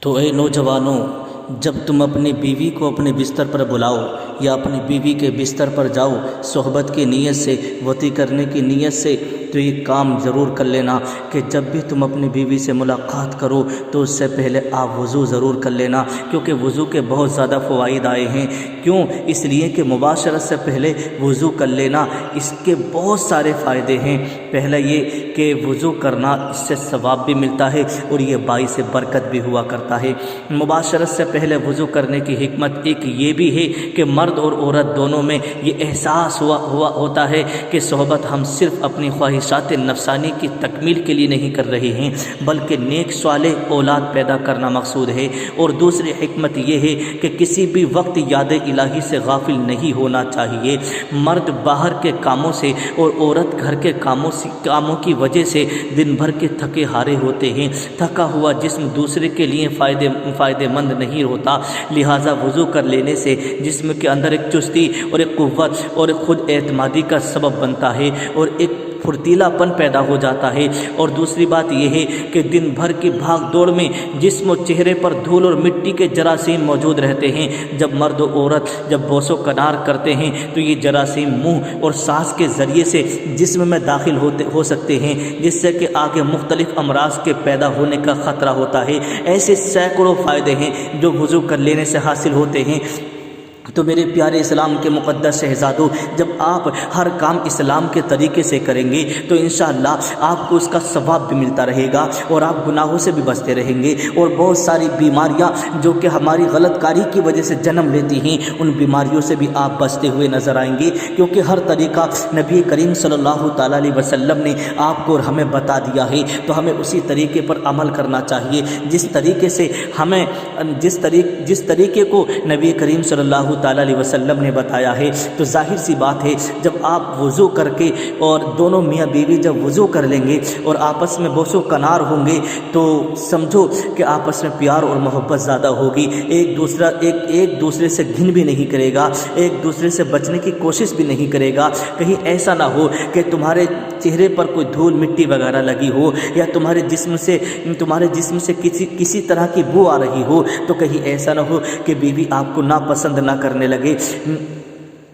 تو اے نوجوانوں، جب تم اپنی بیوی کو اپنے بستر پر بلاؤ یا اپنی بیوی کے بستر پر جاؤ صحبت کی نیت سے، وطی کرنے کی نیت سے، تو یہ کام ضرور کر لینا کہ جب بھی تم اپنی بیوی سے ملاقات کرو تو اس سے پہلے آپ وضو ضرور کر لینا، کیونکہ وضو کے بہت زیادہ فوائد آئے ہیں۔ کیوں؟ اس لیے کہ مباشرت سے پہلے وضو کر لینا، اس کے بہت سارے فائدے ہیں۔ پہلا یہ کہ وضو کرنا اس سے ثواب بھی ملتا ہے اور یہ باعث برکت بھی ہوا کرتا ہے۔ مباشرت سے پہلے وضو کرنے کی حکمت ایک یہ بھی ہے کہ مرد اور عورت دونوں میں یہ احساس ہوتا ہے کہ صحبت ہم صرف اپنی خواہشات نفسانی کی تکمیل کے لیے نہیں کر رہے ہیں، بلکہ نیک صالح اولاد پیدا کرنا مقصود ہے۔ اور دوسری حکمت یہ ہے کہ کسی بھی وقت یاد الہی سے غافل نہیں ہونا چاہیے۔ مرد باہر کے کاموں سے اور عورت گھر کے کاموں کی وجہ سے دن بھر کے تھکے ہارے ہوتے ہیں۔ تھکا ہوا جسم دوسرے کے لیے فائدے مند نہیں ہوتا، لہٰذا وضو کر لینے سے جسم کے اندر ایک چستی اور ایک قوت اور ایک خود اعتمادی کا سبب بنتا ہے اور ایک پھرتیلا پن پیدا ہو جاتا ہے۔ اور دوسری بات یہ ہے کہ دن بھر کی بھاگ دوڑ میں جسم و چہرے پر دھول اور مٹی کے جراثیم موجود رہتے ہیں۔ جب مرد و عورت جب بوس و کنار کرتے ہیں تو یہ جراثیم منہ اور سانس کے ذریعے سے جسم میں داخل ہو سکتے ہیں، جس سے کہ آگے مختلف امراض کے پیدا ہونے کا خطرہ ہوتا ہے۔ ایسے سینکڑوں فائدے ہیں جو وضو کر لینے سے حاصل ہوتے ہیں۔ تو میرے پیارے اسلام کے مقدس شہزادوں، جب آپ ہر کام اسلام کے طریقے سے کریں گے تو انشاءاللہ آپ کو اس کا ثواب بھی ملتا رہے گا اور آپ گناہوں سے بھی بچتے رہیں گے، اور بہت ساری بیماریاں جو کہ ہماری غلط کاری کی وجہ سے جنم لیتی ہیں ان بیماریوں سے بھی آپ بچتے ہوئے نظر آئیں گے، کیونکہ ہر طریقہ نبی کریم صلی اللہ تعالیٰ علیہ وسلم نے آپ کو اور ہمیں بتا دیا ہے، تو ہمیں اسی طریقے پر عمل کرنا چاہیے جس طریقے سے ہمیں جس طریقے کو نبی کریم صلی اللہ تعالیٰ علیہ وسلم نے بتایا ہے۔ تو ظاہر سی بات ہے، جب آپ وضو کر کے اور دونوں میاں بیوی جب وضو کر لیں گے اور آپس میں بوس و کنار ہوں گے تو سمجھو کہ آپس میں پیار اور محبت زیادہ ہوگی، ایک دوسرے سے گھن بھی نہیں کرے گا، ایک دوسرے سے بچنے کی کوشش بھی نہیں کرے گا۔ کہیں ایسا نہ ہو کہ تمہارے چہرے پر کوئی دھول مٹی وغیرہ لگی ہو یا تمہارے جسم سے کسی طرح کی بو آ رہی ہو، تو کہیں ایسا نہ ہو کہ بیوی آپ کو ناپسند نہ کرنے لگے۔